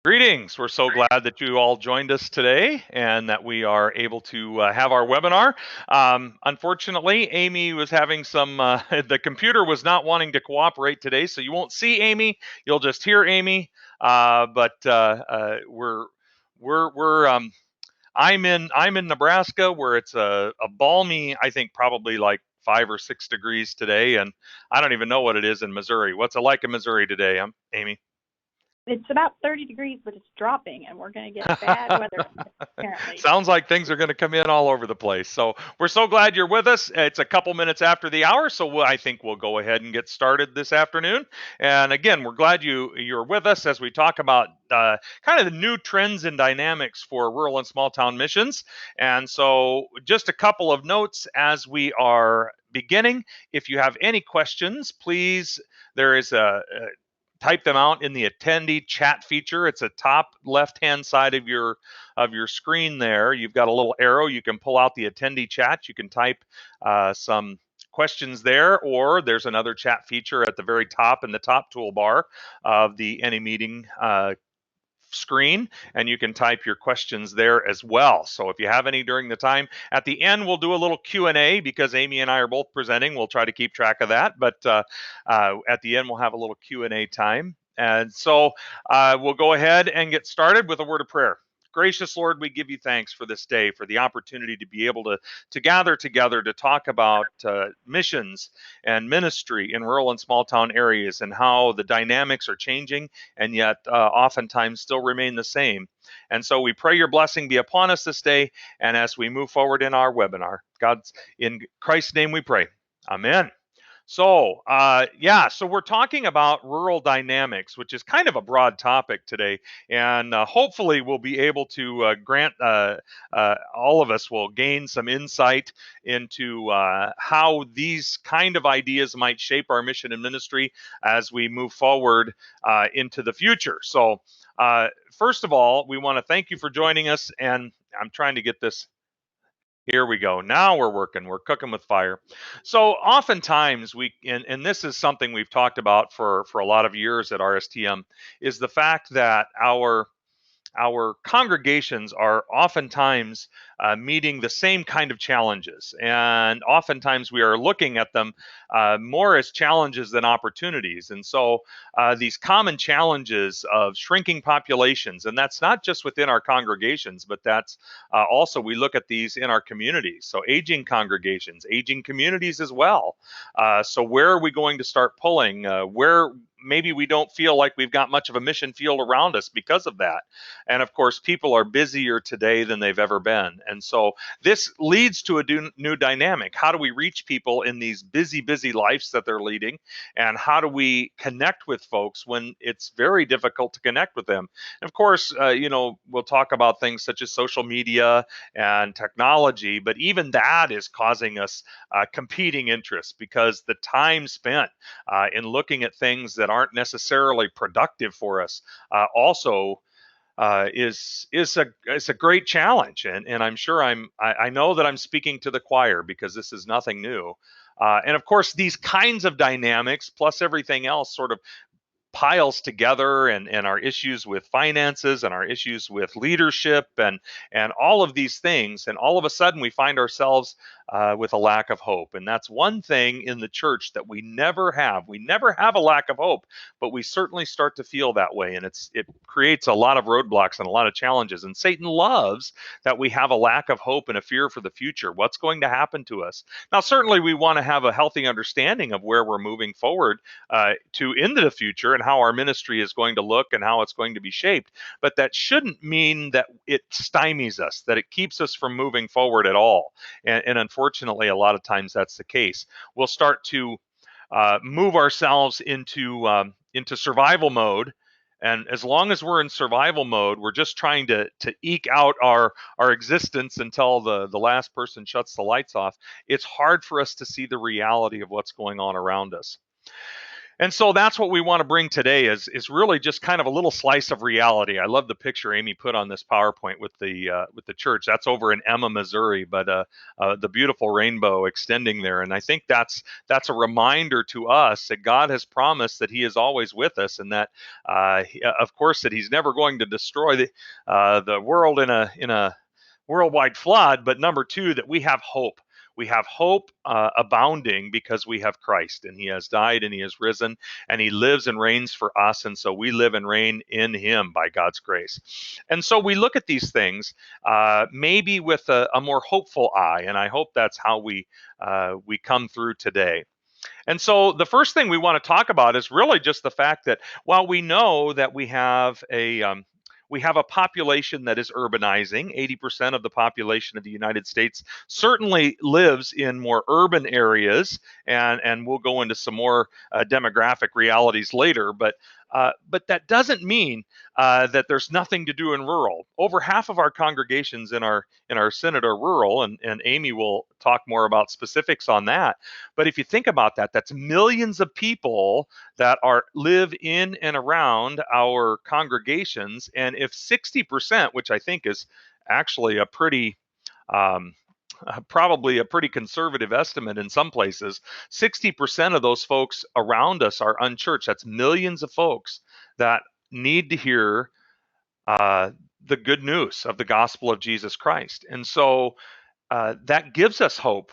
Greetings. We're so glad that you all joined us today and that we are able to have our webinar. Unfortunately, Amy was having some, the computer was not wanting to cooperate today, so you won't see Amy. You'll just hear Amy. I'm in Nebraska, where it's a balmy, I think probably like 5 or 6 degrees today, and I don't even know what it is in Missouri. What's it like in Missouri today, Amy? It's about 30 degrees, but it's dropping, and we're going to get bad weather, apparently. Sounds like things are going to come in all over the place. So we're so glad you're with us. It's a couple minutes after the hour, so I think we'll go ahead and get started this afternoon. And again, we're glad you're with us as we talk about kind of the new trends and dynamics for rural and small town missions. And so just a couple of notes as we are beginning. If you have any questions, please, there is type them out in the attendee chat feature. It's a top left-hand side of your screen there. You've got a little arrow. You can pull out the attendee chat. You can type some questions there, or there's another chat feature at the very top in the top toolbar of the Any Meeting screen, and you can type your questions there as well. So if you have any during the time, at the end we'll do a little Q&A because Amy and I are both presenting. We'll try to keep track of that, but at the end we'll have a little Q&A time. And so we'll go ahead and get started with a word of prayer. Gracious Lord, we give you thanks for this day, for the opportunity to be able to gather together to talk about missions and ministry in rural and small town areas and how the dynamics are changing and yet oftentimes still remain the same. And so we pray your blessing be upon us this day and as we move forward in our webinar. God's, in Christ's name we pray. Amen. So, so we're talking about rural dynamics, which is kind of a broad topic today, and hopefully we'll be able to grant all of us will gain some insight into how these kind of ideas might shape our mission and ministry as we move forward into the future. So, first of all, we want to thank you for joining us, and I'm trying to get this. Here we go. Now we're working. We're cooking with fire. So oftentimes and this is something we've talked about for a lot of years at RSTM, is the fact that our congregations are oftentimes meeting the same kind of challenges. And oftentimes we are looking at them more as challenges than opportunities. And so these common challenges of shrinking populations, and that's not just within our congregations, but that's also we look at these in our communities. So aging congregations, aging communities as well. So where are we going to start pulling? Where maybe we don't feel like we've got much of a mission field around us because of that. And of course, people are busier today than they've ever been. And so this leads to a new dynamic. How do we reach people in these busy lives that they're leading? And how do we connect with folks when it's very difficult to connect with them? And of course, we'll talk about things such as social media and technology, but even that is causing us competing interests because the time spent in looking at things that aren't necessarily productive for us also is a great challenge, and I'm sure I know that I'm speaking to the choir because this is nothing new, and of course these kinds of dynamics plus everything else sort of piles together, and our issues with finances and our issues with leadership and all of these things, and all of a sudden we find ourselves with a lack of hope. And that's one thing in the church that we never have. We never have a lack of hope, but we certainly start to feel that way, and it creates a lot of roadblocks and a lot of challenges. And Satan loves that we have a lack of hope and a fear for the future. What's going to happen to us? Now, certainly we want to have a healthy understanding of where we're moving forward to into the future and how our ministry is going to look and how it's going to be shaped. But that shouldn't mean that it stymies us, that it keeps us from moving forward at all. And unfortunately, a lot of times that's the case. We'll start to move ourselves into survival mode. And as long as we're in survival mode, we're just trying to eke out our existence until the last person shuts the lights off. It's hard for us to see the reality of what's going on around us. And so that's what we want to bring today is really just kind of a little slice of reality. I love the picture Amy put on this PowerPoint with the church. That's over in Emma, Missouri, but the beautiful rainbow extending there. And I think that's a reminder to us that God has promised that He is always with us, and that of course that He's never going to destroy the world in a worldwide flood. But number two, that we have hope. We have hope abounding because we have Christ, and He has died and He has risen, and He lives and reigns for us. And so we live and reign in Him by God's grace. And so we look at these things maybe with a more hopeful eye, and I hope that's how we come through today. And so the first thing we want to talk about is really just the fact that while we know that we have a population that is urbanizing. 80% of the population of the United States certainly lives in more urban areas, and we'll go into some more demographic realities later. But that doesn't mean that there's nothing to do in rural. Over half of our congregations in our synod are rural, and Amy will talk more about specifics on that. But if you think about that, that's millions of people that live in and around our congregations. And if 60%, which I think is actually a pretty probably a pretty conservative estimate in some places, 60% of those folks around us are unchurched. That's millions of folks that need to hear the good news of the gospel of Jesus Christ. And so that gives us hope.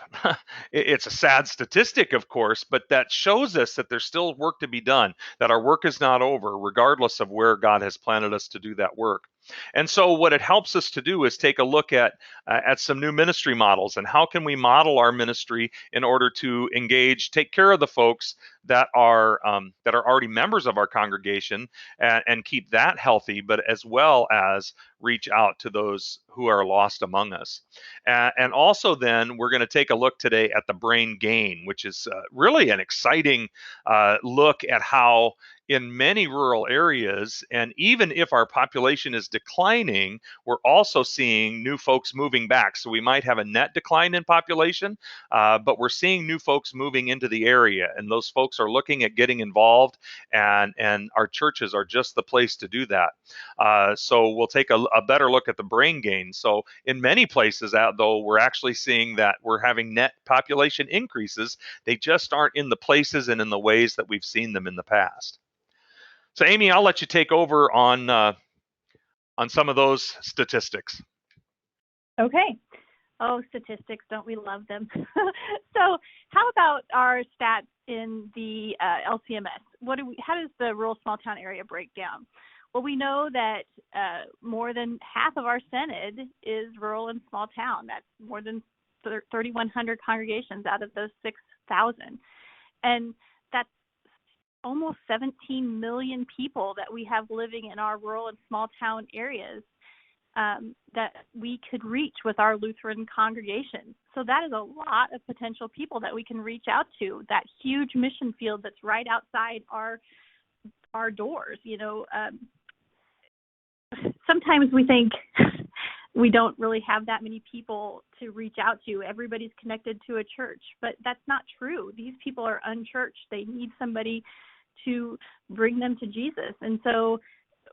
It's a sad statistic, of course, but that shows us that there's still work to be done, that our work is not over, regardless of where God has planted us to do that work. And so what it helps us to do is take a look at some new ministry models, and how can we model our ministry in order to engage, take care of the folks that are already members of our congregation, and keep that healthy, but as well as reach out to those who are lost among us. And also then we're going to take a look today at the brain gain, which is really an exciting look at how in many rural areas, and even if our population is declining, we're also seeing new folks moving back. So we might have a net decline in population, but we're seeing new folks moving into the area, and those folks are looking at getting involved, and our churches are just the place to do that. So we'll take a better look at the brain gain. So in many places out, though, we're actually seeing that we're having net population increases. They just aren't in the places and in the ways that we've seen them in the past. So Amy, I'll let you take over on some of those statistics. Okay. Oh, statistics, don't we love them? So how about our stats in the LCMS? How does the rural small town area break down? Well, we know that more than half of our synod is rural and small town. That's more than 3,100 congregations out of those 6,000. And that's almost 17 million people that we have living in our rural and small town areas that we could reach with our Lutheran congregation. So that is a lot of potential people that we can reach out to, that huge mission field that's right outside our doors. Sometimes we think we don't really have that many people to reach out to. Everybody's connected to a church, but that's not true. These people are unchurched. They need somebody to bring them to Jesus. And so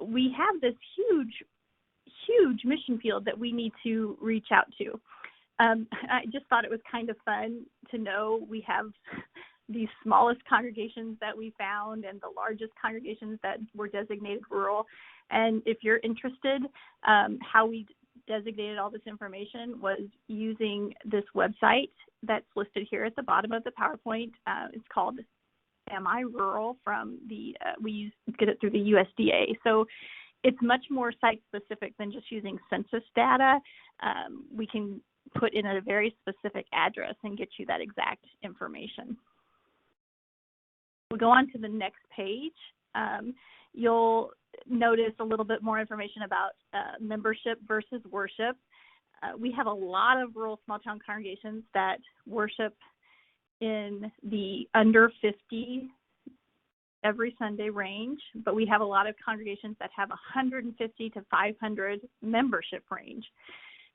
we have this huge mission field that we need to reach out to. I just thought it was kind of fun to know we have the smallest congregations that we found and the largest congregations that were designated rural. And if you're interested, how we designated all this information was using this website that's listed here at the bottom of the PowerPoint. It's called Am I Rural? From we get it through the USDA. So it's much more site-specific than just using census data. We can put in a very specific address and get you that exact information. We'll go on to the next page. You'll notice a little bit more information about membership versus worship. We have a lot of rural small town congregations that worship in the under 50 every Sunday range, but we have a lot of congregations that have 150 to 500 membership range.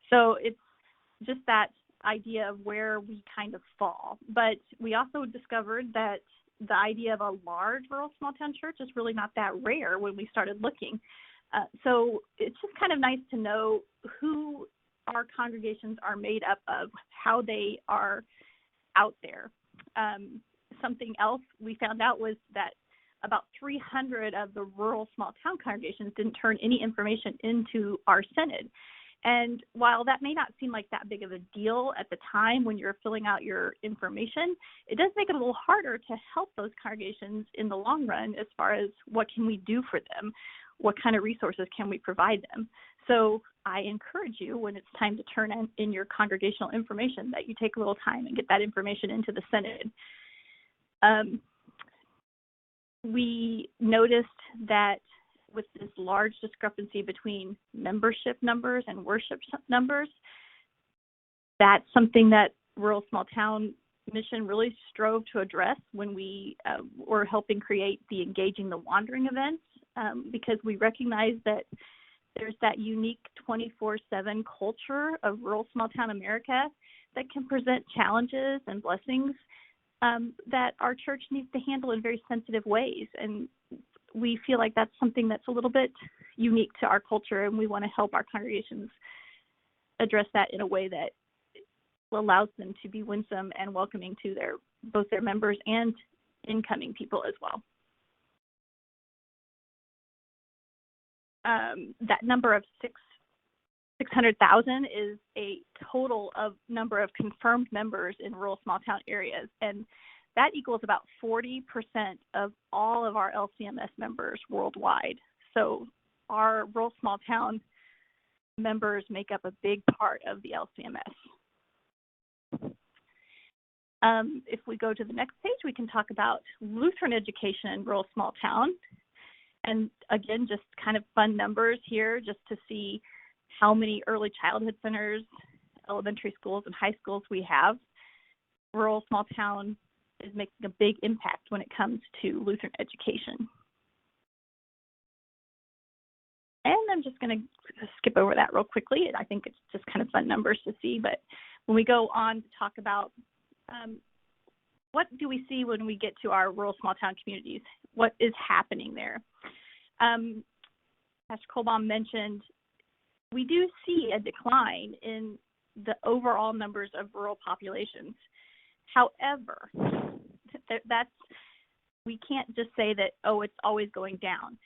So it's just that idea of where we kind of fall. But we also discovered that the idea of a large rural small town church is really not that rare when we started looking. So it's just kind of nice to know who our congregations are made up of, how they are out there. Something else we found out was that about 300 of the rural small town congregations didn't turn any information into our Synod. And while that may not seem like that big of a deal at the time when you're filling out your information, it does make it a little harder to help those congregations in the long run as far as what can we do for them, what kind of resources can we provide them. So I encourage you, when it's time to turn in your congregational information, that you take a little time and get that information into the Synod. We noticed that with this large discrepancy between membership numbers and worship numbers, that's something that Rural Small Town Mission really strove to address when we were helping create the Engaging the Wandering events, because we recognize that there's that unique 24/7 culture of rural small town America that can present challenges and blessings that our church needs to handle in very sensitive ways. And we feel like that's something that's a little bit unique to our culture, and we want to help our congregations address that in a way that allows them to be winsome and welcoming to both their members and incoming people as well. That number of 600,000 is a total of number of confirmed members in rural small town areas, and that equals about 40% of all of our LCMS members worldwide. So our rural small town members make up a big part of the LCMS. If we go to the next page, we can talk about Lutheran education in rural small town. And again, just kind of fun numbers here just to see how many early childhood centers, elementary schools, and high schools we have. Rural small town is making a big impact when it comes to Lutheran education. And I'm just going to skip over that real quickly. I think it's just kind of fun numbers to see. But when we go on to talk about what do we see when we get to our rural small town communities, what is happening there? Pastor Colbaum mentioned we do see a decline in the overall numbers of rural populations. However, we can't just say that, oh, it's always going down.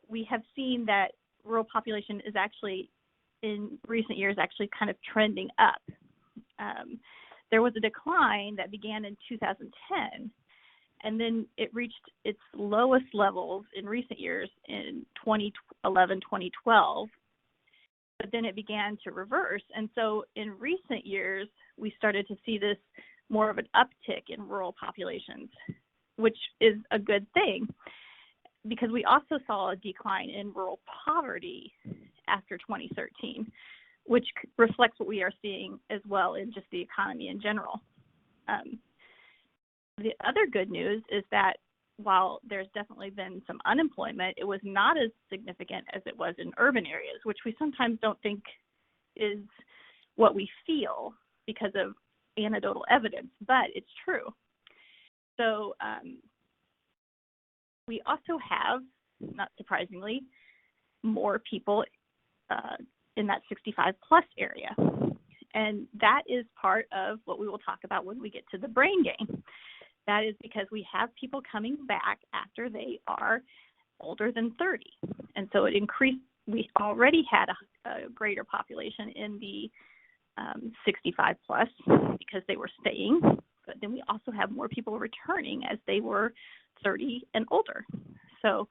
We have seen that rural population is actually, in recent years, actually kind of trending up. There was a decline that began in 2010, and then it reached its lowest levels in recent years in 2011, 2012. But then it began to reverse. And so in recent years, we started to see this more of an uptick in rural populations, which is a good thing because we also saw a decline in rural poverty after 2013, which reflects what we are seeing as well in just the economy in general. The other good news is that while there's definitely been some unemployment, it was not as significant as it was in urban areas, which we sometimes don't think is what we feel because of anecdotal evidence, but it's true. So we also have, not surprisingly, more people in that 65 plus area. And that is part of what we will talk about when we get to the brain gain. That is because we have people coming back after they are older than 30. And so it increased. We already had a greater population in the 65 plus because they were staying, but then we also have more people returning as they were 30 and older. So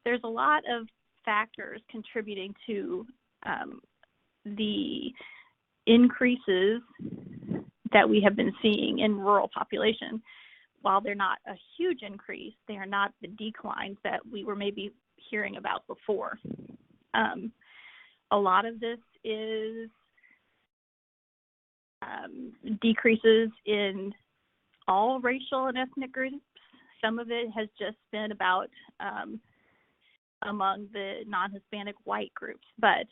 there's a lot of factors contributing to the increases that we have been seeing in rural population. While they're not a huge increase, they are not the declines that we were maybe hearing about before. A lot of this is decreases in all racial and ethnic groups. Some of it has just been about among the non-Hispanic white groups, but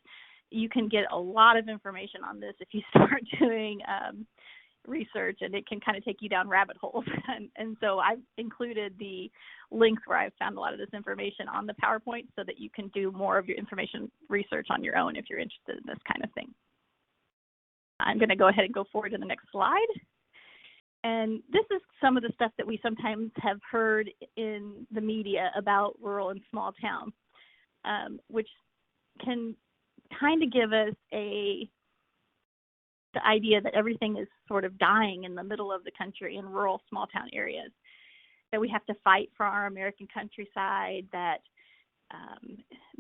you can get a lot of information on this if you start doing research, and it can kind of take you down rabbit holes. And so I've included the links where I've found a lot of this information on the PowerPoint so that you can do more of your information research on your own if you're interested in this kind of thing. I'm going to go ahead and go forward to the next slide. And this is some of the stuff that we sometimes have heard in the media about rural and small town, which can kind of give us the idea that everything is sort of dying in the middle of the country in rural small town areas, that we have to fight for our American countryside, that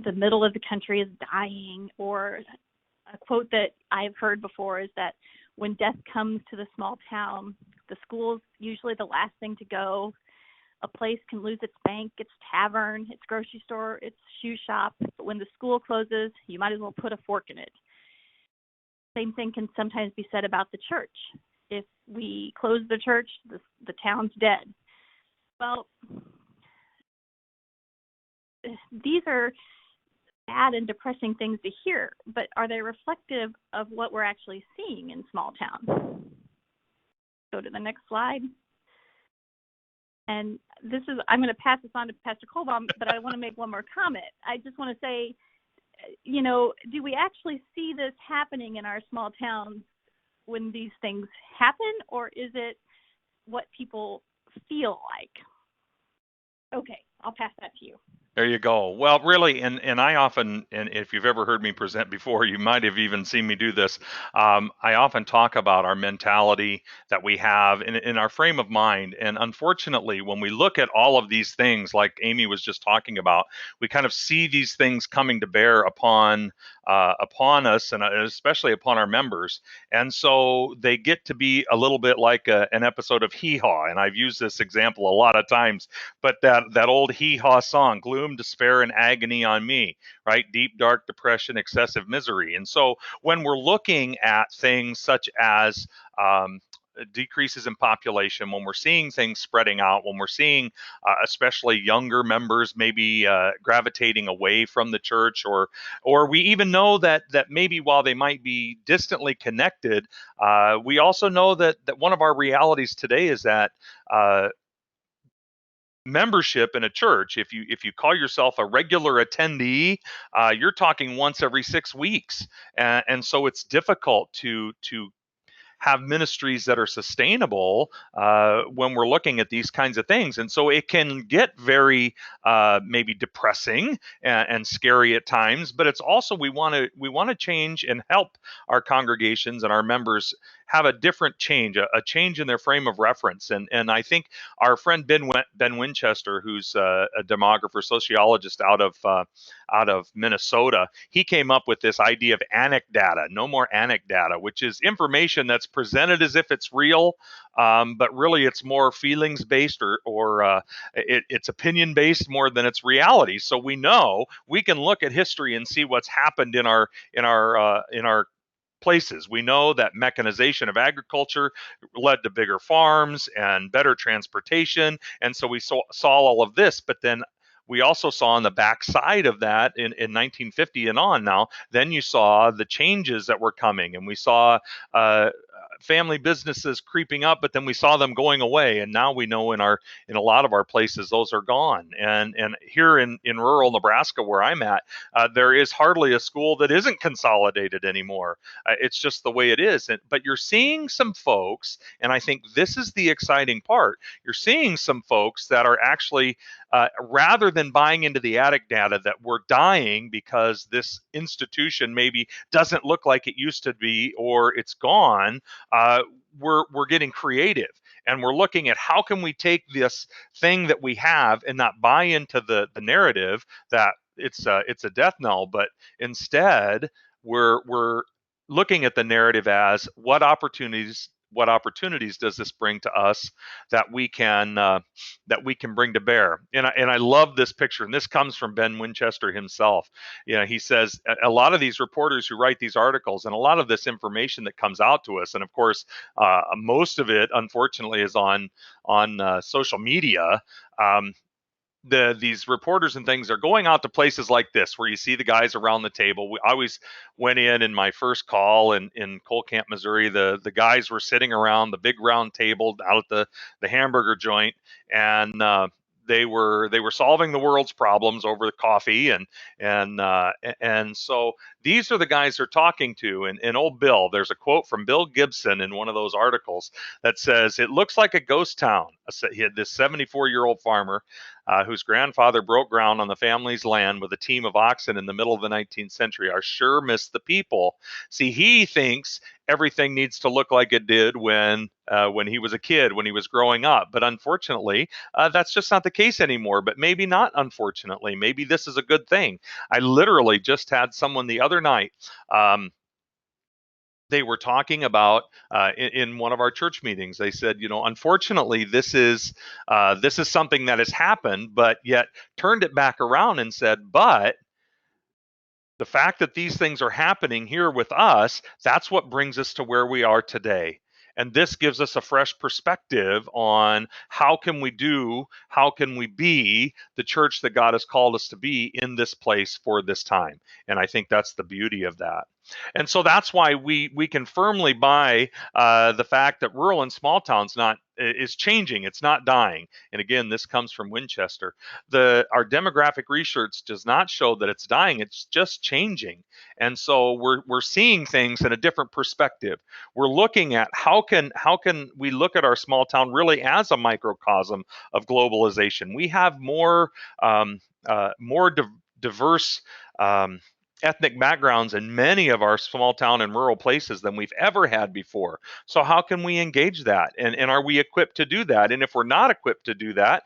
the middle of the country is dying. Or a quote that I've heard before is that when death comes to the small town, the school's usually the last thing to go. A place can lose its bank, its tavern, its grocery store, its shoe shop, but when the school closes, you might as well put a fork in it. Same thing can sometimes be said about the church. If we close the church, the town's dead. Well, these are bad and depressing things to hear, but are they reflective of what we're actually seeing in small town? Go to the next slide. And I'm going to pass this on to Pastor Kohlbaum, but I want to make one more comment. I just want to say, do we actually see this happening in our small towns when these things happen, or is it what people feel like? Okay, I'll pass that to you. There you go. Well, really, and I often, and if you've ever heard me present before, you might have even seen me do this. I often talk about our mentality that we have in our frame of mind. And unfortunately, when we look at all of these things, like Amy was just talking about, we kind of see these things coming to bear upon us, and especially upon our members. And so they get to be a little bit like an episode of Hee Haw. And I've used this example a lot of times, but that old Hee Haw song, gloom, despair, and agony on me, right? Deep, dark depression, excessive misery. And so when we're looking at things such as decreases in population, when we're seeing things spreading out, when we're seeing especially younger members maybe gravitating away from the church, or we even know that maybe while they might be distantly connected, we also know that one of our realities today is that membership in a church, if you call yourself a regular attendee, you're talking once every 6 weeks, and so it's difficult to have ministries that are sustainable when we're looking at these kinds of things. And so it can get very maybe depressing and scary at times, but it's also we want to change and help our congregations and our members have a different change, a change in their frame of reference. And I think our friend Ben Winchester, who's a demographer, sociologist out of Minnesota, he came up with this idea of anecdata, no more anecdata, which is information that's presented as if it's real, but really it's more feelings based or it's opinion based more than it's reality. So we know we can look at history and see what's happened in our places. We know that mechanization of agriculture led to bigger farms and better transportation, and so we saw all of this. But then we also saw on the backside of that in 1950 and on now, then you saw the changes that were coming, and we saw family businesses creeping up, but then we saw them going away, and now we know in a lot of our places those are gone. And here in rural Nebraska where I'm at, there is hardly a school that isn't consolidated anymore. It's just the way it is. But you're seeing some folks, and I think this is the exciting part, you're seeing some folks that are actually rather than buying into the attic data that we're dying because this institution maybe doesn't look like it used to be or it's gone, we're getting creative, and we're looking at how can we take this thing that we have and not buy into the narrative that it's a death knell, but instead we're looking at the narrative as what opportunities does this bring to us that we can bring to bear. And I love this picture, and this comes from Ben Winchester himself. He says a lot of these reporters who write these articles and a lot of this information that comes out to us, and of course most of it unfortunately is on social media. these reporters and things are going out to places like this where you see the guys around the table. I always went in my first call in Cole Camp, Missouri. The guys were sitting around the big round table out at the hamburger joint, and they were solving the world's problems over the coffee, and so these are the guys they're talking to. And old Bill, there's a quote from Bill Gibson in one of those articles that says, "It looks like a ghost town." He had this 74-year-old farmer whose grandfather broke ground on the family's land with a team of oxen in the middle of the 19th century. I sure miss the people. See, he thinks everything needs to look like it did when he was a kid, when he was growing up. But unfortunately, that's just not the case anymore. But maybe not unfortunately. Maybe this is a good thing. I literally just had someone the other night. They were talking about in one of our church meetings. They said, unfortunately, this is something that has happened, but yet turned it back around and said, but the fact that these things are happening here with us, that's what brings us to where we are today. And this gives us a fresh perspective on how can we be the church that God has called us to be in this place for this time. And I think that's the beauty of that. And so that's why we can firmly buy the fact that rural and small towns is changing. It's not dying. And again, this comes from Winchester. Our demographic research does not show that it's dying. It's just changing. And so we're seeing things in a different perspective. We're looking at how can we look at our small town really as a microcosm of globalization. We have more diverse ethnic backgrounds in many of our small town and rural places than we've ever had before. So how can we engage that? And are we equipped to do that? And if we're not equipped to do that,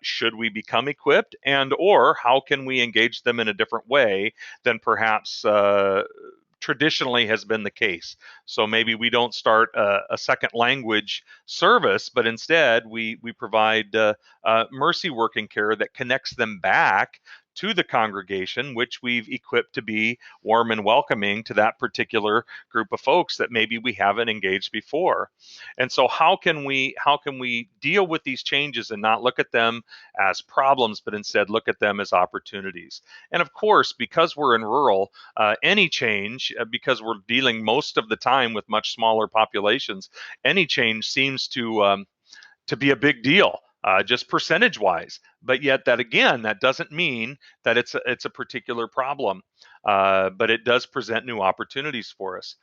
should we become equipped? Or how can we engage them in a different way than perhaps traditionally has been the case? So maybe we don't start a second language service, but instead we provide mercy working care that connects them back to the congregation, which we've equipped to be warm and welcoming to that particular group of folks that maybe we haven't engaged before. And so how can we deal with these changes and not look at them as problems, but instead look at them as opportunities? And of course, because we're in rural, any change, because we're dealing most of the time with much smaller populations, any change seems to be a big deal. Just percentage-wise, but yet that doesn't mean that it's a particular problem, but it does present new opportunities for us.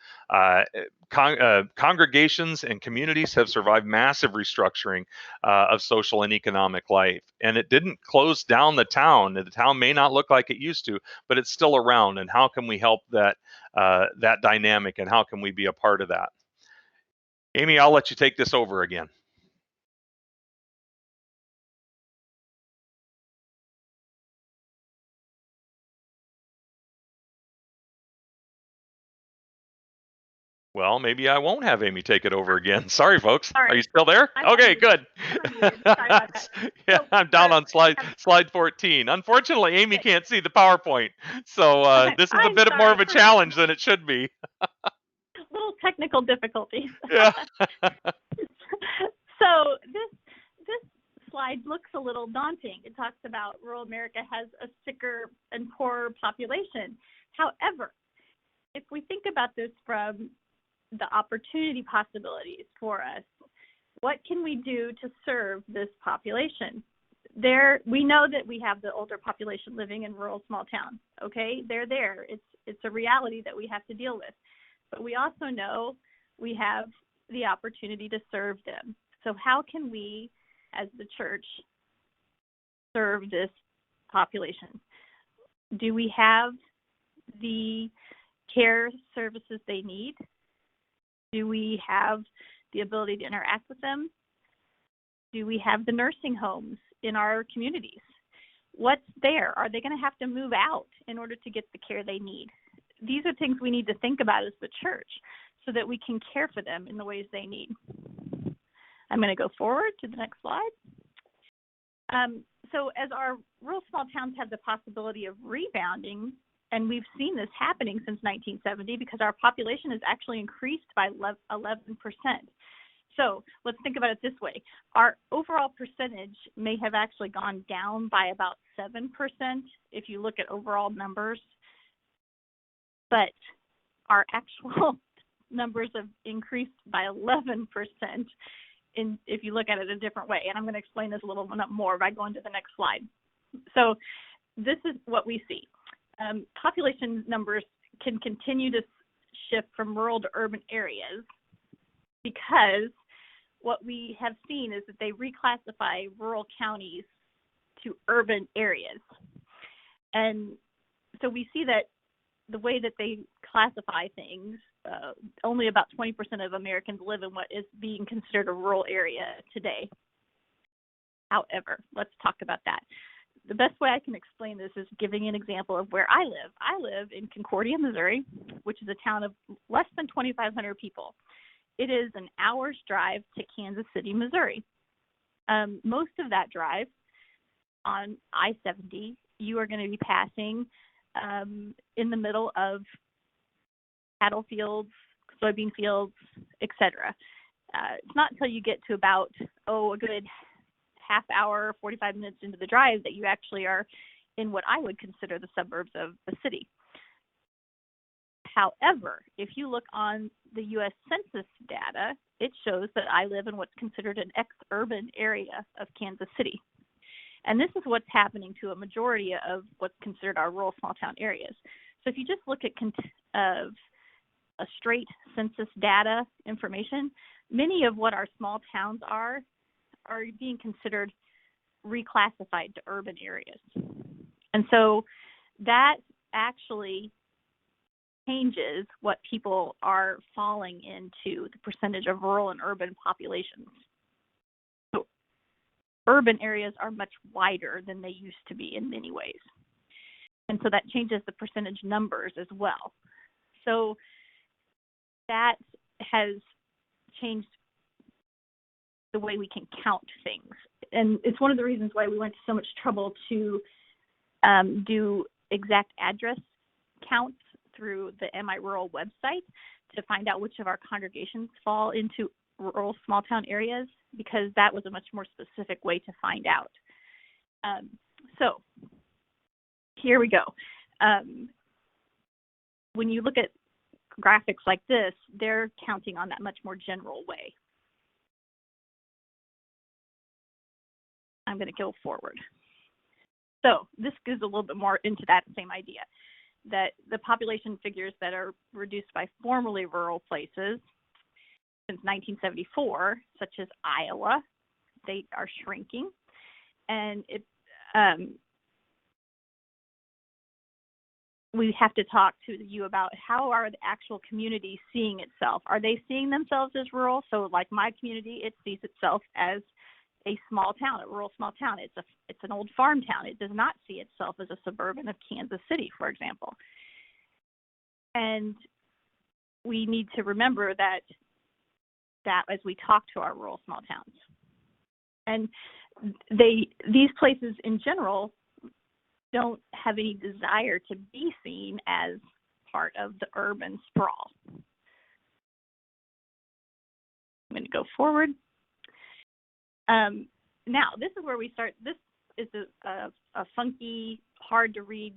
Congregations and communities have survived massive restructuring of social and economic life, and it didn't close down the town. The town may not look like it used to, but it's still around. And how can we help that dynamic, and how can we be a part of that? Amy, I'll let you take this over again. Well, maybe I won't have Amy take it over again. Sorry, folks. Sorry. Are you still there? Okay, good. Sorry about that. Yeah, I'm down on slide 14. Unfortunately, Amy can't see the PowerPoint, so this is a bit more of a challenge than it should be. Little technical difficulties. Yeah. So this slide looks a little daunting. It talks about rural America has a sicker and poorer population. However, if we think about this from the opportunity possibilities for us, what can we do to serve this population? We know that we have the older population living in rural small towns. Okay, they're there. It's a reality that we have to deal with. But we also know we have the opportunity to serve them. So how can we, as the church, serve this population? Do we have the care services they need? Do we have the ability to interact with them? Do we have the nursing homes in our communities? What's there? Are they going to have to move out in order to get the care they need? These are things we need to think about as the church so that we can care for them in the ways they need. I'm going to go forward to the next slide. So as our rural small towns have the possibility of rebounding, and we've seen this happening since 1970 because our population has actually increased by 11%. So let's think about it this way. Our overall percentage may have actually gone down by about 7% if you look at overall numbers, but our actual numbers have increased by 11% if you look at it a different way. And I'm going to explain this a little bit more by going to the next slide. So this is what we see. Population numbers can continue to shift from rural to urban areas because what we have seen is that they reclassify rural counties to urban areas. And so we see that the way that they classify things, only about 20% of Americans live in what is being considered a rural area today. However, let's talk about that. The best way I can explain this is giving an example of where I live. I live in Concordia, Missouri, which is a town of less than 2,500 people. It is an hour's drive to Kansas City, Missouri. Most of that drive on I-70, you are going to be passing in the middle of cattle fields, soybean fields, etc. It's not until you get to about, a good half hour, 45 minutes into the drive that you actually are in what I would consider the suburbs of the city. However, if you look on the U.S. Census data, it shows that I live in what's considered an ex-urban area of Kansas City. And this is what's happening to a majority of what's considered our rural small town areas. So if you just look at a straight census data information, many of what our small towns are being considered reclassified to urban areas. And so that actually changes what people are falling into, the percentage of rural and urban populations. So urban areas are much wider than they used to be in many ways. And so that changes the percentage numbers as well. So that has changed the way we can count things. And it's one of the reasons why we went to so much trouble to do exact address counts through the Am I Rural website to find out which of our congregations fall into rural small town areas, because that was a much more specific way to find out. So here we go. When you look at graphics like this, they're counting on that much more general way. I'm going to go forward. So this goes a little bit more into that same idea, that the population figures that are reduced by formerly rural places since 1974, such as Iowa, they are shrinking. And we have to talk to you about how are the actual communities seeing itself. Are they seeing themselves as rural? So like my community, it sees itself as a small town, a rural small town. It's an old farm town. It does not see itself as a suburban of Kansas City, for example. And we need to remember that as we talk to our rural small towns. And these places in general don't have any desire to be seen as part of the urban sprawl. I'm going to go forward. Now, this is where we start. This is a funky, hard to read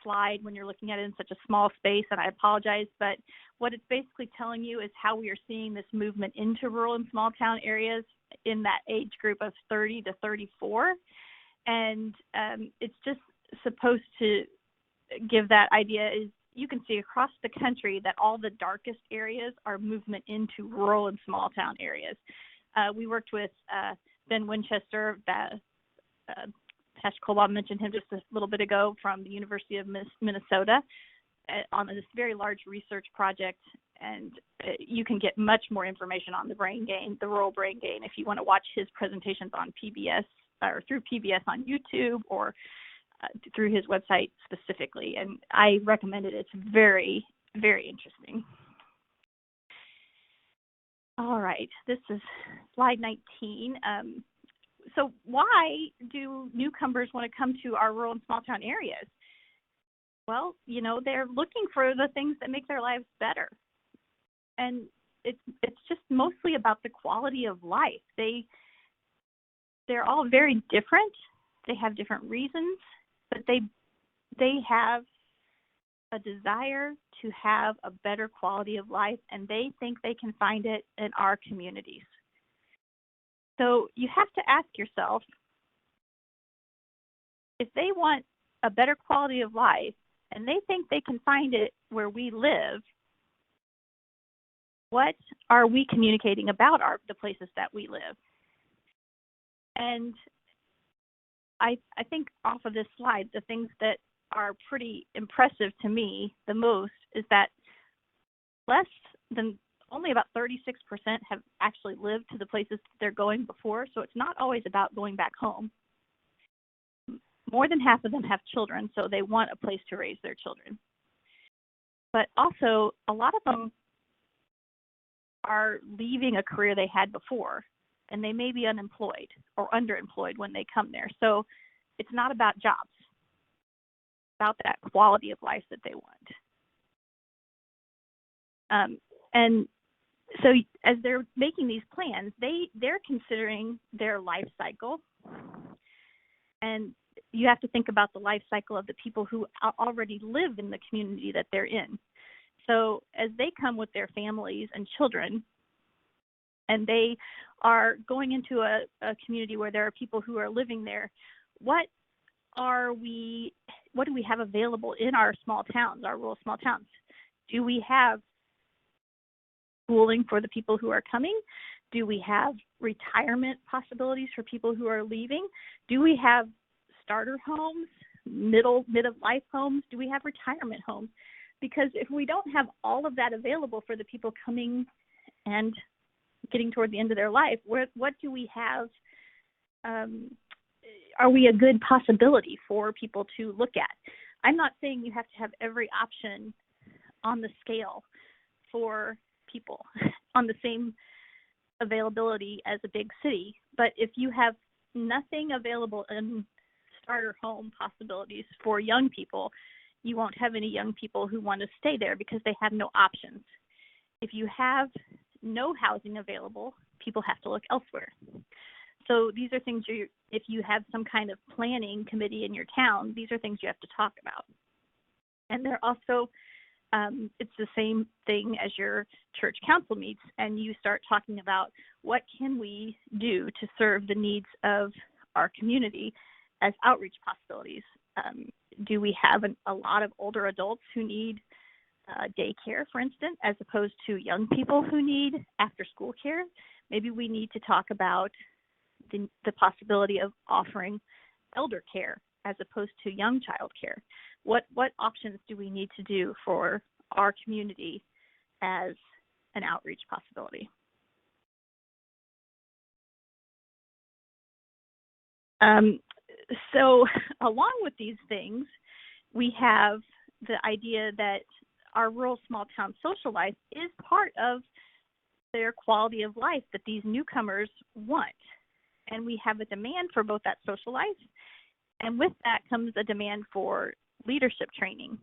slide when you're looking at it in such a small space, and I apologize, but what it's basically telling you is how we are seeing this movement into rural and small town areas in that age group of 30 to 34. And it's just supposed to give that idea is you can see across the country that all the darkest areas are movement into rural and small town areas. We worked with Ben Winchester, that Pastor Colbaum mentioned him just a little bit ago, from the University of Minnesota on this very large research project. And you can get much more information on the brain gain, the rural brain gain, if you want to watch his presentations on PBS or through PBS on YouTube or through his website specifically. And I recommend it. It's very, very interesting. All right, this is slide 19. So why do newcomers want to come to our rural and small town areas? Well, they're looking for the things that make their lives better. And it's just mostly about the quality of life. They're all very different. They have different reasons, but they have a desire to have a better quality of life, and they think they can find it in our communities. So you have to ask yourself, if they want a better quality of life and they think they can find it where we live, what are we communicating about the places that we live? And I think off of this slide, the things that are pretty impressive to me the most is that only about 36% have actually lived to the places that they're going before, so it's not always about going back home. More than half of them have children, so they want a place to raise their children. But also, a lot of them are leaving a career they had before, and they may be unemployed or underemployed when they come there. So it's not about jobs, it's about that quality of life that they want. And so as they're making these plans, they're considering their life cycle. And you have to think about the life cycle of the people who already live in the community that they're in. So as they come with their families and children, and they are going into a community where there are people who are living there, what do we have available in our small towns, our rural small towns? Do we have schooling for the people who are coming? Do we have retirement possibilities for people who are leaving? Do we have starter homes, mid-of-life homes? Do we have retirement homes? Because if we don't have all of that available for the people coming and getting toward the end of their life, what do we have? Are we a good possibility for people to look at? I'm not saying you have to have every option on the scale for people on the same availability as a big city, but if you have nothing available in starter home possibilities for young people, you won't have any young people who want to stay there because they have no options. If you have no housing available, people have to look elsewhere. So these are things if you have some kind of planning committee in your town, these are things you have to talk about. And they're also, it's the same thing as your church council meets, and you start talking about what can we do to serve the needs of our community as outreach possibilities. Do we have a lot of older adults who need daycare, for instance, as opposed to young people who need after-school care? Maybe we need to talk about the possibility of offering elder care as opposed to young child care. What options do we need to do for our community as an outreach possibility? So along with these things, we have the idea that our rural small town social life is part of their quality of life that these newcomers want. And we have a demand for both that social life, and with that comes a demand for leadership training.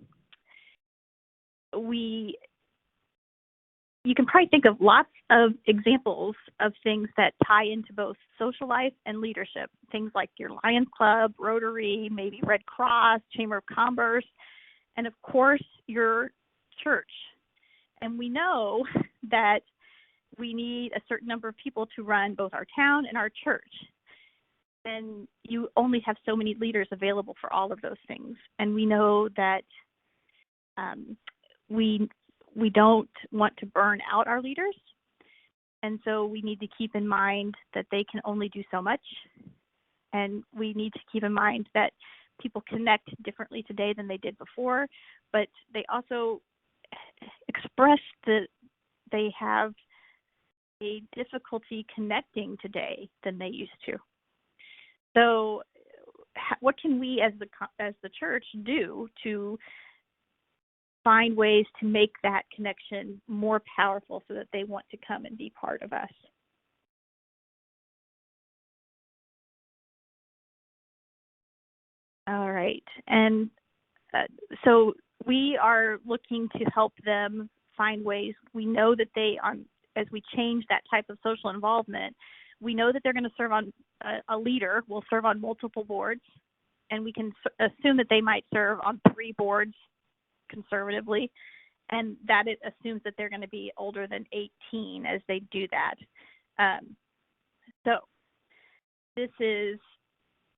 You can probably think of lots of examples of things that tie into both social life and leadership. Things like your Lions Club, Rotary, maybe Red Cross, Chamber of Commerce, and of course your church. And we know that we need a certain number of people to run both our town and our church. And you only have so many leaders available for all of those things. And we know that we don't want to burn out our leaders. And so we need to keep in mind that they can only do so much. And we need to keep in mind that people connect differently today than they did before, but they also express that they have a difficulty connecting today than they used to. So what can we as the church do to find ways to make that connection more powerful so that they want to come and be part of us? All right. And so we are looking to help them find ways. We know that they as we change that type of social involvement, we know that they're going to serve on, a leader will serve on multiple boards, and we can assume that they might serve on 3 boards conservatively, and that it assumes that they're going to be older than 18 as they do that. So this is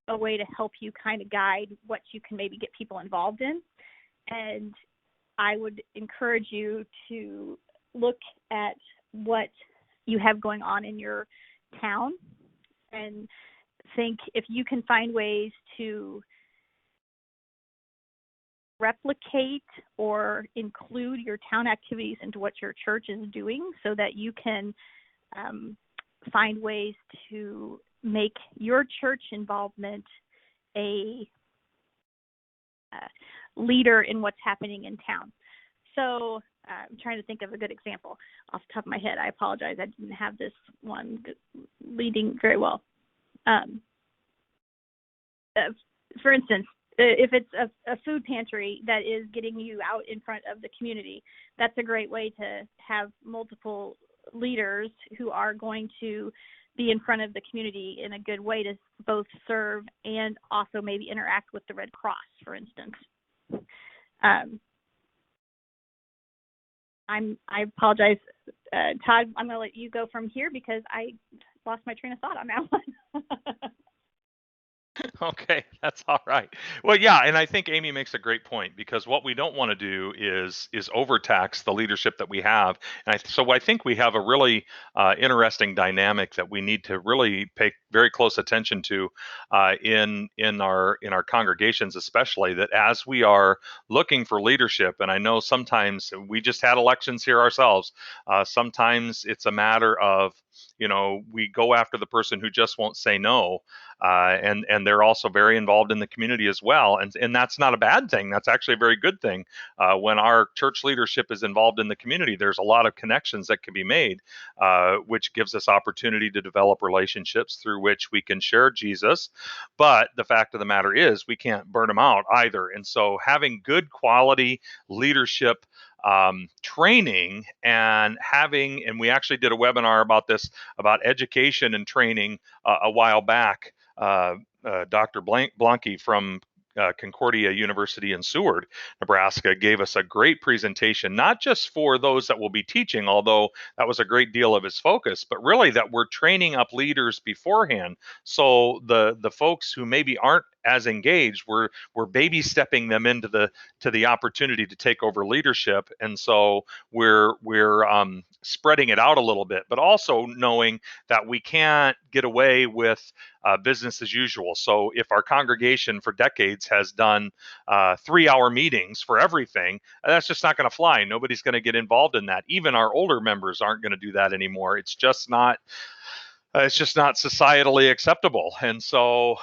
a way to help you kind of guide what you can maybe get people involved in. And I would encourage you to look at what you have going on in your town and think if you can find ways to replicate or include your town activities into what your church is doing, so that you can find ways to make your church involvement a leader in what's happening in town. So I'm trying to think of a good example off the top of my head. I apologize. I didn't have this one leading very well. For instance, if it's a food pantry that is getting you out in front of the community, that's a great way to have multiple leaders who are going to be in front of the community in a good way to both serve and also maybe interact with the Red Cross, for instance. I apologize, Todd. I'm going to let you go from here because I lost my train of thought on that one. Okay, that's all right. Well, yeah, and I think Amy makes a great point, because what we don't want to do is overtax the leadership that we have. And so I think we have a really interesting dynamic that we need to really pay very close attention to in our congregations, especially, that as we are looking for leadership. And I know sometimes we just had elections here ourselves. Sometimes it's a matter of, we go after the person who just won't say no. And they're also very involved in the community as well. And that's not a bad thing. That's actually a very good thing. When our church leadership is involved in the community, there's a lot of connections that can be made, which gives us opportunity to develop relationships through which we can share Jesus. But the fact of the matter is, we can't burn them out either. And so having good quality leadership training and we actually did a webinar about this, about education and training a while back. Dr. Blanke from Concordia University in Seward, Nebraska, gave us a great presentation, not just for those that will be teaching, although that was a great deal of his focus, but really that we're training up leaders beforehand. So the folks who maybe aren't as engaged, we're baby stepping them into the opportunity to take over leadership. And so we're spreading it out a little bit, but also knowing that we can't get away with business as usual. So if our congregation for decades has done 3-hour meetings for everything, that's just not going to fly. Nobody's going to get involved in that. Even our older members aren't going to do that anymore. It's just not societally acceptable. And so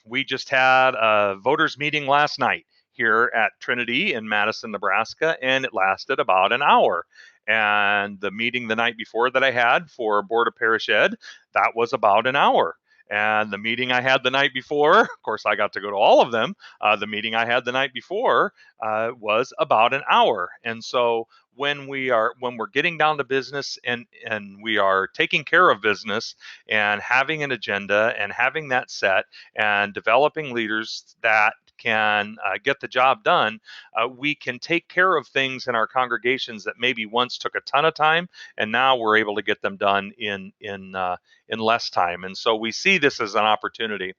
we just had a voters meeting last night here at Trinity in Madison, Nebraska, and it lasted about an hour. And the meeting the night before that I had for Board of Parish Ed, that was about an hour. And the meeting I had the night before, of course, I got to go to all of them. The meeting I had the night before was about an hour. And so when we're getting down to business and we are taking care of business and having an agenda and having that set and developing leaders that can get the job done, we can take care of things in our congregations that maybe once took a ton of time, and now we're able to get them done in less time. And so we see this as an opportunity.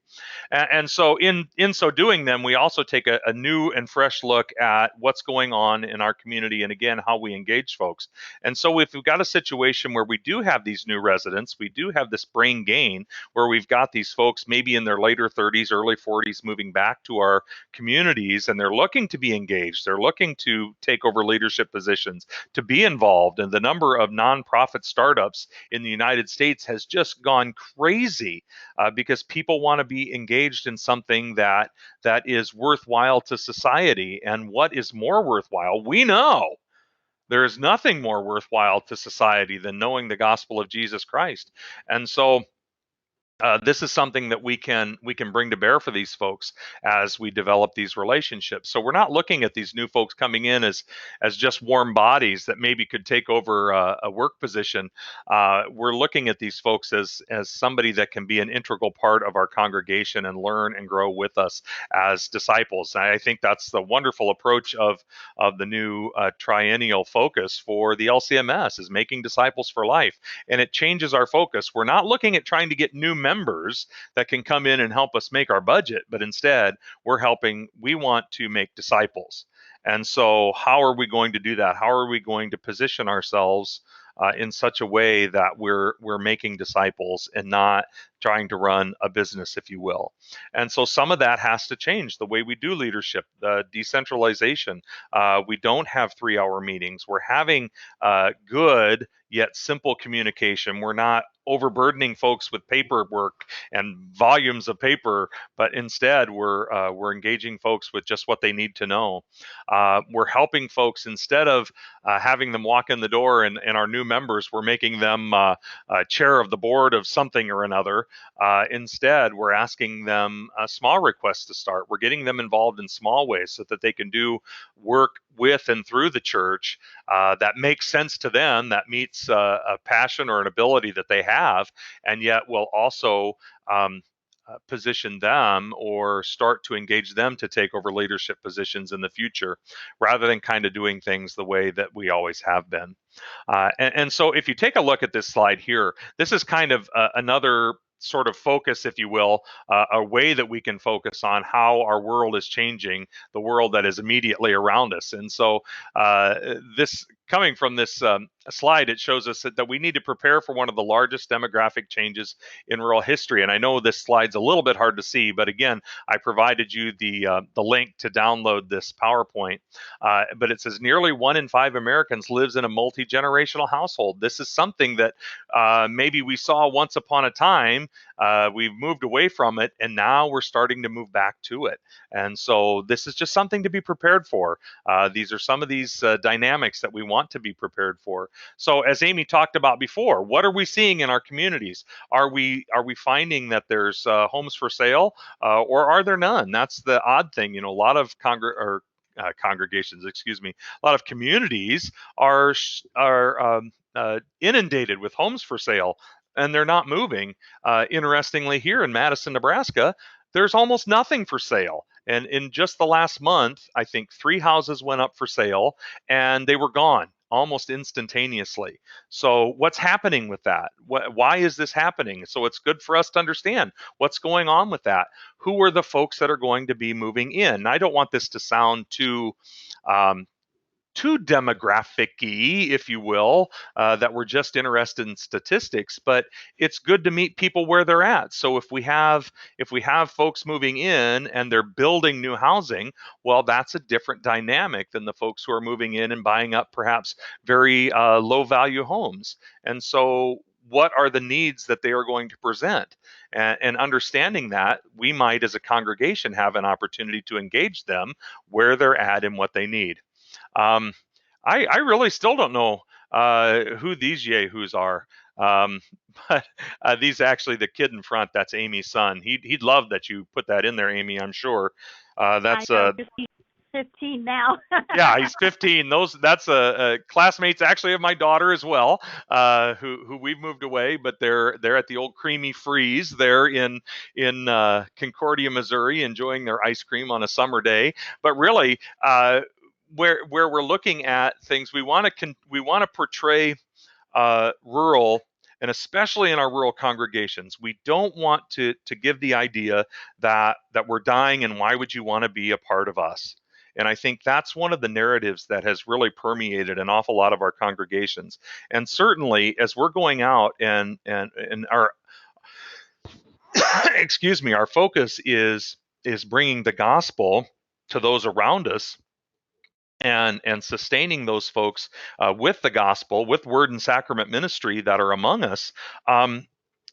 And so in so doing, then we also take a new and fresh look at what's going on in our community, and again, how we engage folks. And so if we've got a situation where we do have these new residents, we do have this brain gain where we've got these folks maybe in their later 30s, early 40s moving back to our communities, and they're looking to be engaged. They're looking to take over leadership positions, to be involved. And the number of nonprofit startups in the United States has just gone crazy because people want to be engaged in something that is worthwhile to society. And what is more worthwhile? We know there is nothing more worthwhile to society than knowing the gospel of Jesus Christ. And so this is something that we can bring to bear for these folks as we develop these relationships. So we're not looking at these new folks coming in as just warm bodies that maybe could take over a work position. We're looking at these folks as somebody that can be an integral part of our congregation and learn and grow with us as disciples. I think that's the wonderful approach of the new triennial focus for the LCMS, is making disciples for life, and it changes our focus. We're not looking at trying to get new members that can come in and help us make our budget, but instead we want to make disciples. And so how are we going to do that? How are we going to position ourselves in such a way that we're making disciples and not trying to run a business, if you will? And so some of that has to change the way we do leadership, the decentralization. We don't have 3-hour meetings. We're having good yet simple communication. We're not overburdening folks with paperwork and volumes of paper, but instead we're engaging folks with just what they need to know. We're helping folks, instead of having them walk in the door and our new members, we're making them chair of the board of something or another. Instead, we're asking them small requests to start. We're getting them involved in small ways so that they can do work with and through the church that makes sense to them, that meets a passion or an ability that they have, and yet will also position them or start to engage them to take over leadership positions in the future, rather than kind of doing things the way that we always have been. And so if you take a look at this slide here, this is kind of another sort of focus, if you will, a way that we can focus on how our world is changing, the world that is immediately around us. And so this coming from this slide, it shows us that we need to prepare for one of the largest demographic changes in rural history. And I know this slide's a little bit hard to see, but again, I provided you the link to download this PowerPoint. But it says nearly 1 in 5 Americans lives in a multi-generational household. This is something that maybe we saw once upon a time. We've moved away from it, and now we're starting to move back to it. And so this is just something to be prepared for. These are some of these dynamics that we want to be prepared for. So as Amy talked about before, what are we seeing in our communities? Are we finding that there's homes for sale, or are there none? That's the odd thing. You know, a lot of congregations, excuse me, a lot of communities are inundated with homes for sale, and they're not moving. Interestingly, here in Madison, Nebraska, there's almost nothing for sale. And in just the last month, I think 3 houses went up for sale, and they were gone almost instantaneously. So what's happening with that? Why is this happening? So it's good for us to understand what's going on with that. Who are the folks that are going to be moving in? I don't want this to sound too demographic-y, if you will, that we're just interested in statistics, but it's good to meet people where they're at. So if we have folks moving in and they're building new housing, well, that's a different dynamic than the folks who are moving in and buying up perhaps very low-value homes. And so what are the needs that they are going to present? And understanding that, we might as a congregation have an opportunity to engage them where they're at and what they need. I really still don't know who these yahoos are. But these actually, the kid in front, that's Amy's son. He'd love that you put that in there, Amy, I'm sure. That's I know, 15 now. yeah, he's 15. That's classmates actually of my daughter as well, who we've moved away, but they're at the old Creamy Freeze there in Concordia, Missouri, enjoying their ice cream on a summer day. But really, where we're looking at things, we want to portray rural, and especially in our rural congregations, we don't want to give the idea that we're dying and why would you want to be a part of us. And I think that's one of the narratives that has really permeated an awful lot of our congregations. And certainly, as we're going out and our excuse me, our focus is bringing the gospel to those around us, and sustaining those folks with the gospel, with word and sacrament ministry that are among us.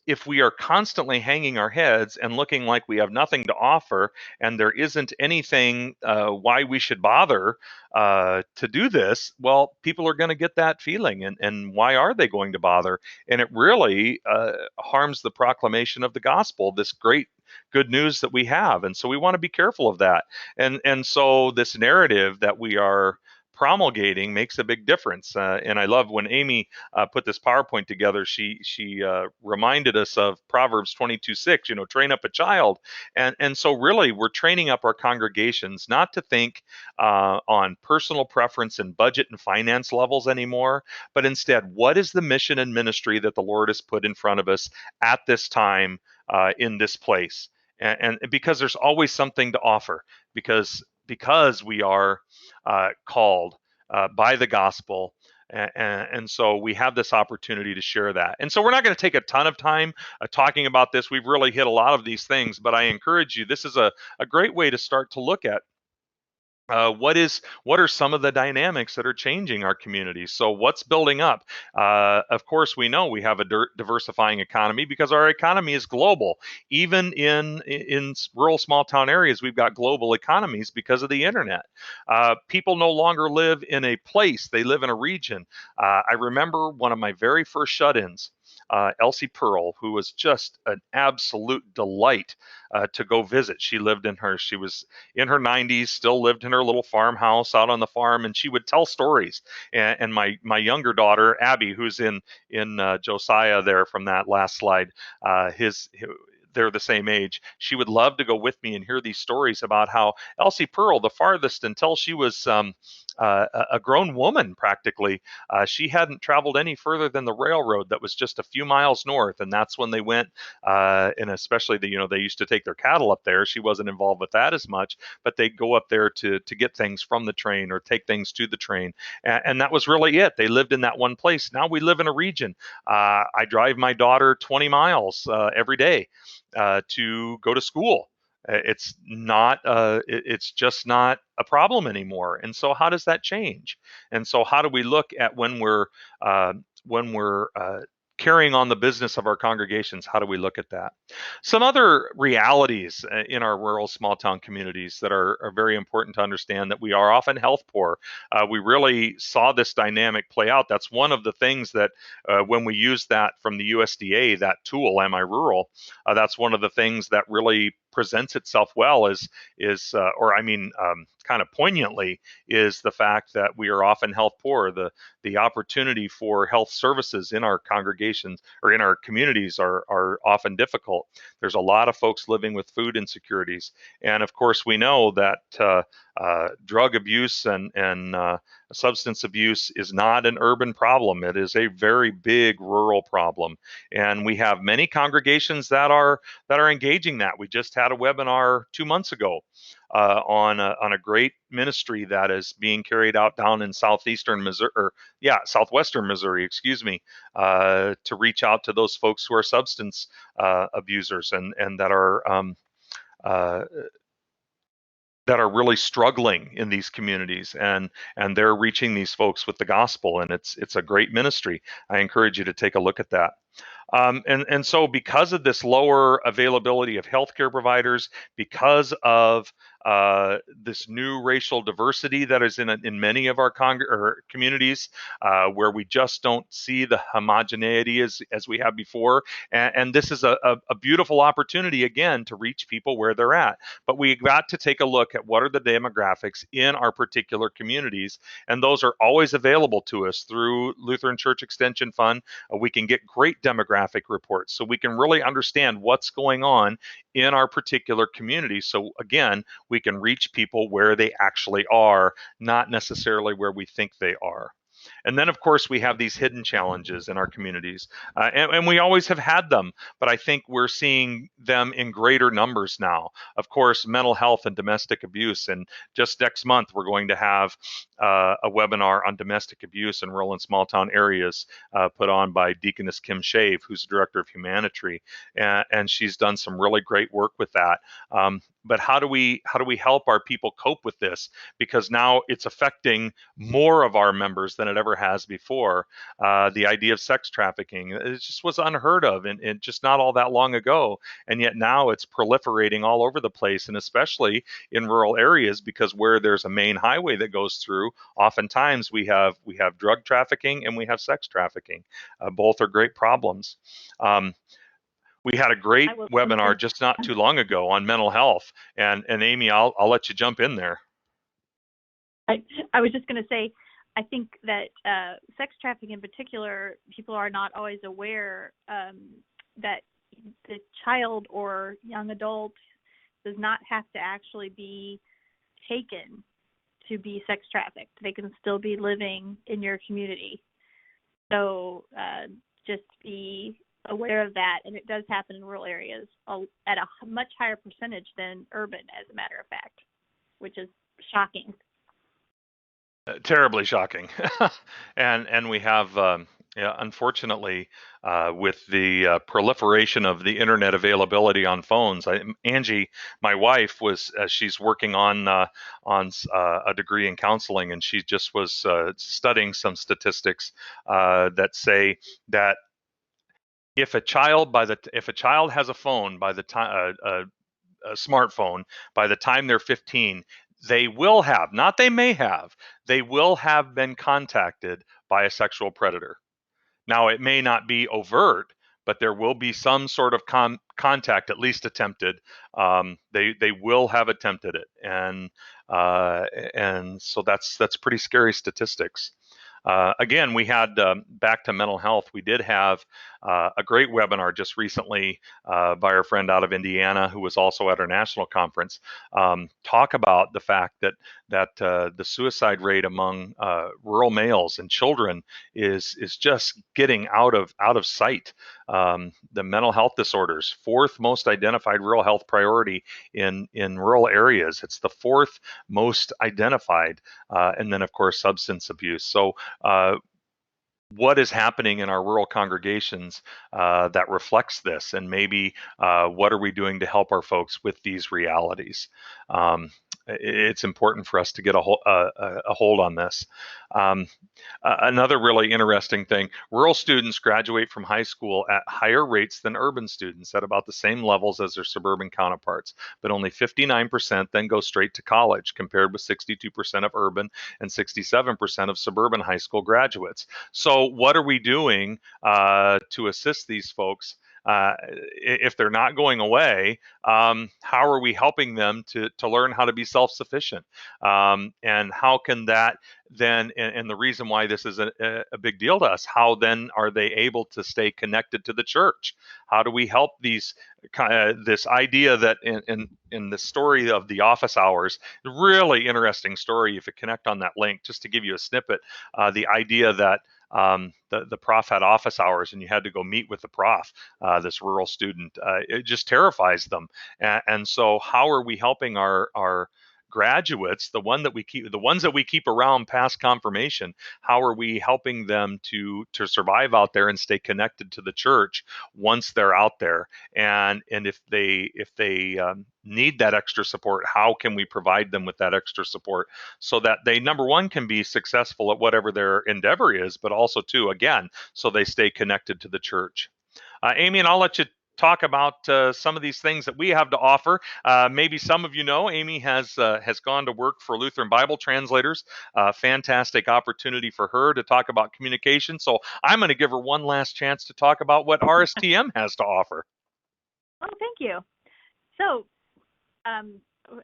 if we are constantly hanging our heads and looking like we have nothing to offer and there isn't anything why we should bother to do this, well, people are going to get that feeling. And why are they going to bother? And it really harms the proclamation of the gospel, this great good news that we have. And so we want to be careful of that. And so this narrative that we are promulgating makes a big difference. And I love when Amy put this PowerPoint together. She reminded us of Proverbs 22:6. Train up a child, and so really we're training up our congregations not to think on personal preference and budget and finance levels anymore, but instead, what is the mission and ministry that the Lord has put in front of us at this time in this place? And because there's always something to offer, because we are called by the gospel. And so we have this opportunity to share that. And so we're not going to take a ton of time talking about this. We've really hit a lot of these things, but I encourage you, this is a great way to start to look at what are some of the dynamics that are changing our communities? So what's building up? Of course, we know we have a diversifying economy because our economy is global. Even in rural small town areas, we've got global economies because of the internet. People no longer live in a place; they live in a region. I remember one of my very first shut-ins. Elsie Pearl, who was just an absolute delight to go visit. She was in her 90s, still lived in her little farmhouse out on the farm, and she would tell stories. And my younger daughter, Abby, who's in Josiah there from that last slide, they're the same age. She would love to go with me and hear these stories about how Elsie Pearl, the farthest until she was a grown woman practically, she hadn't traveled any further than the railroad that was just a few miles north, and that's when they went. And especially they used to take their cattle up there. She wasn't involved with that as much, but they'd go up there to get things from the train or take things to the train, and that was really it. They lived in that one place. Now we live in a region. I drive my daughter 20 miles every day to go to school. It's not. It's just not a problem anymore. And so, how does that change? And so, how do we look at when we're carrying on the business of our congregations? How do we look at that? Some other realities in our rural small town communities that are very important to understand: that we are often health poor. We really saw this dynamic play out. That's one of the things that when we use that from the USDA, that tool, Am I Rural? That's one of the things that really presents itself well kind of poignantly, is the fact that we are often health poor. The opportunity for health services in our congregations or in our communities are often difficult. There's a lot of folks living with food insecurities, and of course we know that drug abuse and substance abuse is not an urban problem. It is a very big rural problem, and we have many congregations that are engaging that. We just had a webinar 2 months ago on a great ministry that is being carried out down in southwestern Missouri, to reach out to those folks who are substance abusers and that are really struggling in these communities, and they're reaching these folks with the gospel, and it's a great ministry. I encourage you to take a look at that. And so because of this lower availability of healthcare providers, because of this new racial diversity that is in many of our communities, where we just don't see the homogeneity as we have before, and this is a beautiful opportunity again to reach people where they're at. But we got to take a look at what are the demographics in our particular communities, and those are always available to us through Lutheran Church Extension Fund. We can get great demographic reports, so we can really understand what's going on in our particular community. So again, we can reach people where they actually are, not necessarily where we think they are. And then, of course, we have these hidden challenges in our communities, and we always have had them, but I think we're seeing them in greater numbers now. Of course, mental health and domestic abuse, and just next month we're going to have a webinar on domestic abuse in rural and small town areas put on by Deaconess Kim Shave, who's the Director of Humanitry, and she's done some really great work with that. but how do we help our people cope with this? Because now it's affecting more of our members than it ever has before. The idea of sex trafficking, it just was unheard of and just not all that long ago, and yet now it's proliferating all over the place, and especially in rural areas, because where there's a main highway that goes through, oftentimes we have drug trafficking and we have sex trafficking. Both are great problems. We had a great webinar just not too long ago on mental health, and Amy, I'll let you jump in there. I was just going to say, I think that sex trafficking in particular, people are not always aware that the child or young adult does not have to actually be taken to be sex trafficked. They can still be living in your community. So just be aware of that, and it does happen in rural areas at a much higher percentage than urban, as a matter of fact, which is shocking. Terribly shocking. And we have, unfortunately, with the proliferation of the internet availability on phones, Angie, my wife, she's working on a degree in counseling, and she just was studying some statistics that say that if a child has a phone by the time a smartphone by the time they're 15, they will have, not they may have, they will have been contacted by a sexual predator. Now, it may not be overt, but there will be some sort of contact, at least attempted. They will have attempted it, and so that's pretty scary statistics. Again, we had, back to mental health, we did have a great webinar just recently by our friend out of Indiana, who was also at our national conference, talk about the fact that the suicide rate among rural males and children is just getting out of sight. The mental health disorders, fourth most identified rural health priority in rural areas. It's the fourth most identified, and then of course substance abuse. So what is happening in our rural congregations that reflects this, and maybe what are we doing to help our folks with these realities? It's important for us to get a hold on this. Another really interesting thing, rural students graduate from high school at higher rates than urban students, at about the same levels as their suburban counterparts, but only 59% then go straight to college, compared with 62% of urban and 67% of suburban high school graduates. So what are we doing to assist these folks? If they're not going away, how are we helping them to learn how to be self-sufficient? And how can that then, and the reason why this is a big deal to us, how then are they able to stay connected to the church? How do we help this idea that in the story of the office hours, really interesting story, if you connect on that link, just to give you a snippet, the idea that the prof had office hours and you had to go meet with the prof, this rural student. It just terrifies them. And so how are we helping our graduates, the ones that we keep around past confirmation, how are we helping them to survive out there and stay connected to the church once they're out there? And if they need that extra support, how can we provide them with that extra support so that they, number one, can be successful at whatever their endeavor is, but also too, again, so they stay connected to the church. Amy, and I'll let you talk about some of these things that we have to offer. Maybe some of you know, Amy has gone to work for Lutheran Bible Translators. Fantastic opportunity for her to talk about communication. So I'm going to give her one last chance to talk about what RSTM has to offer. Oh, thank you. So,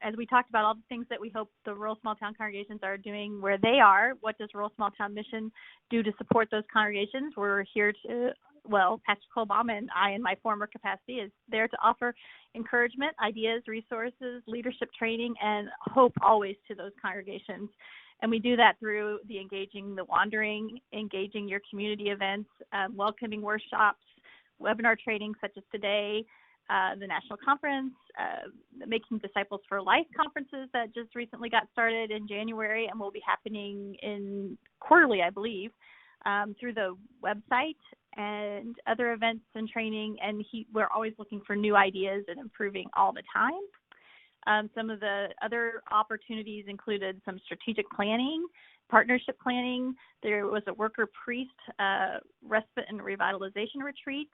as we talked about all the things that we hope the rural small town congregations are doing where they are, what does Rural Small Town Mission do to support those congregations? We're here to, well, Pastor Kohlbaum and I, in my former capacity, is there to offer encouragement, ideas, resources, leadership training, and hope always to those congregations. And we do that through the Engaging the Wandering, engaging your community events, welcoming workshops, webinar training such as today, the national conference, Making Disciples for Life conferences that just recently got started in January and will be happening in quarterly, I believe, through the website, and other events and training. And we're always looking for new ideas and improving all the time. Some of the other opportunities included some strategic planning, partnership planning. There was a worker priest respite and revitalization retreat.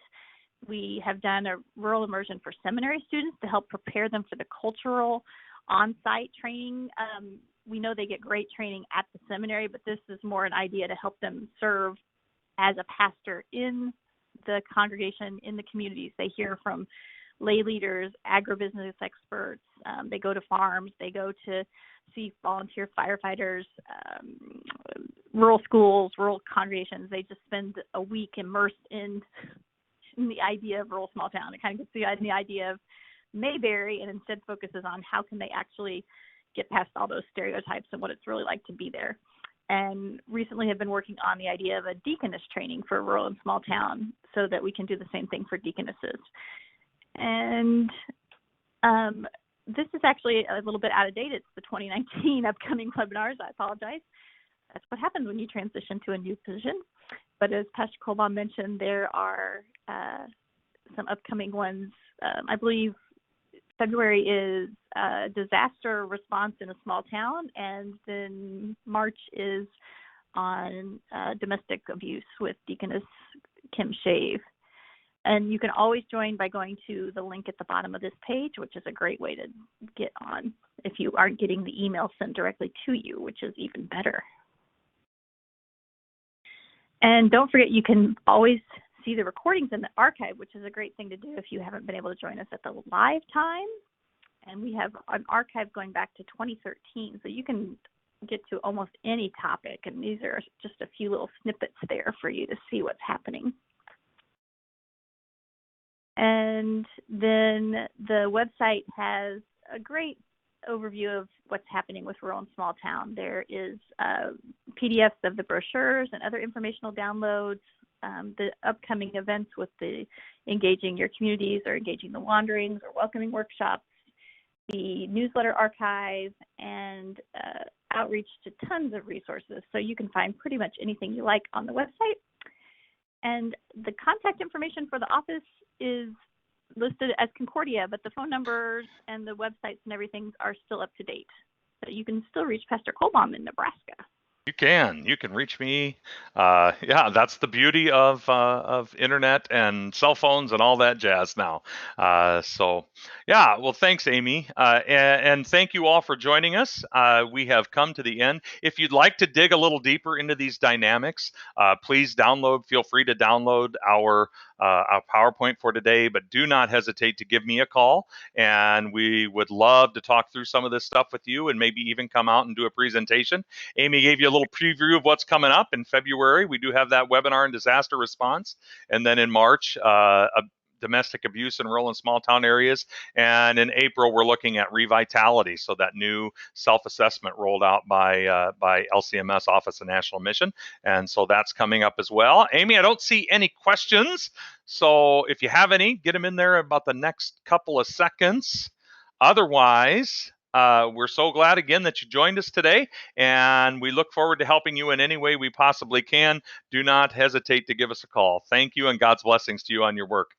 We have done a rural immersion for seminary students to help prepare them for the cultural on-site training. We know they get great training at the seminary, but this is more an idea to help them serve as a pastor in the congregation, in the communities. They hear from lay leaders, agribusiness experts. They go to farms. They go to see volunteer firefighters, rural schools, rural congregations. They just spend a week immersed in the idea of rural small town. It kind of gets the idea of Mayberry and instead focuses on how can they actually get past all those stereotypes and what it's really like to be there. And recently have been working on the idea of a deaconess training for rural and small town so that we can do the same thing for deaconesses. And this is actually a little bit out of date. It's the 2019 upcoming webinars. I apologize. That's what happens when you transition to a new position. But as Pastor Colbaum mentioned, there are some upcoming ones. I believe February is disaster response in a small town, and then March is on domestic abuse with Deaconess Kim Shave. And you can always join by going to the link at the bottom of this page, which is a great way to get on if you aren't getting the email sent directly to you, which is even better. And don't forget, you can always see the recordings in the archive, which is a great thing to do if you haven't been able to join us at the live time. And we have an archive going back to 2013, so you can get to almost any topic. And these are just a few little snippets there for you to see what's happening. And then the website has a great overview of what's happening with rural and small town. There is PDFs of the brochures and other informational downloads, the upcoming events with the engaging your communities or engaging the wanderings or welcoming workshops, the newsletter archive, and outreach to tons of resources. So you can find pretty much anything you like on the website. And the contact information for the office is listed as Concordia, but the phone numbers and the websites and everything are still up to date. So you can still reach Pastor Colbaum in Nebraska. You can reach me. Yeah, that's the beauty of internet and cell phones and all that jazz now. So yeah, well, thanks, Amy. And thank you all for joining us. We have come to the end. If you'd like to dig a little deeper into these dynamics, please feel free to download our PowerPoint for today, but do not hesitate to give me a call, and we would love to talk through some of this stuff with you and maybe even come out and do a presentation. Amy gave you a little preview of what's coming up in February. We do have that webinar on disaster response, and then in March, domestic abuse in rural and small town areas. And in April, we're looking at revitality, so that new self-assessment rolled out by LCMS Office of National Mission. And so that's coming up as well. Amy, I don't see any questions. So if you have any, get them in there about the next couple of seconds. Otherwise, we're so glad again that you joined us today, and we look forward to helping you in any way we possibly can. Do not hesitate to give us a call. Thank you, and God's blessings to you on your work.